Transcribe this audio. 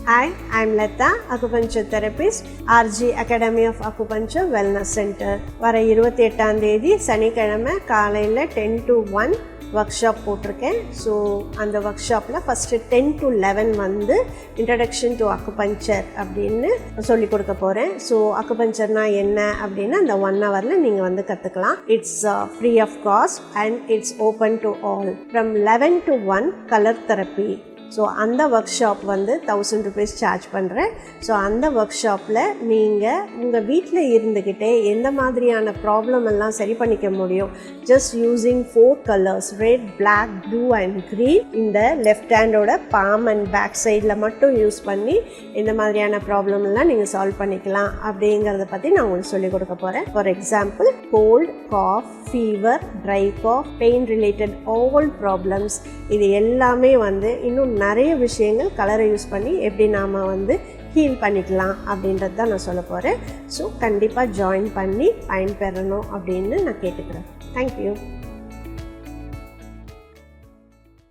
Hi, I'm Lata, acupuncture therapist, RG Academy of Acupuncture Wellness Center. வர 28ஆம் தேதி சனிக்கிழமை காலையில் 10 to 1 ஒர்க் ஷாப் போட்டிருக்கேன். ஸோ அந்த ஒர்க் ஷாப்பில் ஃபஸ்ட்டு 10 to 11 வந்து இன்ட்ரடக்ஷன் டு அக்குபஞ்சர் அப்படின்னு சொல்லி கொடுக்க போகிறேன். ஸோ அக்குபஞ்சர்னா என்ன அப்படின்னு அந்த 1 ஹவரில் நீங்கள் வந்து கற்றுக்கலாம். It's free of cost and it's open to all. From 11 to 1 colour therapy. So அந்த ஒர்க் ஷாப் வந்து 1000 rupees சார்ஜ் பண்ணுறேன். ஸோ அந்த ஒர்க் ஷாப்பில் நீங்கள் உங்கள் வீட்டில் இருந்துக்கிட்டே எந்த மாதிரியான ப்ராப்ளம் எல்லாம் சரி பண்ணிக்க முடியும், just using 4 colours, red, black, blue and green. இந்த லெஃப்ட் ஹேண்டோட பாம் அண்ட் பேக் சைடில் மட்டும் யூஸ் பண்ணி எந்த மாதிரியான ப்ராப்ளம் எல்லாம் நீங்கள் சால்வ் பண்ணிக்கலாம் அப்படிங்கிறத பற்றி நான் உங்களுக்கு சொல்லிக் கொடுக்க போகிறேன். For example, cold, cough, fever, dry cough, pain related all problems, இது எல்லாமே வந்து இன்னும் நிறைய விஷயங்கள் கலரை யூஸ் பண்ணி எப்படி நாம் வந்து ஹீல் பண்ணிக்கலாம் அப்படின்றது தான் நான் சொல்ல போகிறேன். ஸோ கண்டிப்பாக ஜாயின் பண்ணி பயன்பெறணும் அப்படின்னு நான் கேட்டுக்கிறேன். தேங்க்யூ.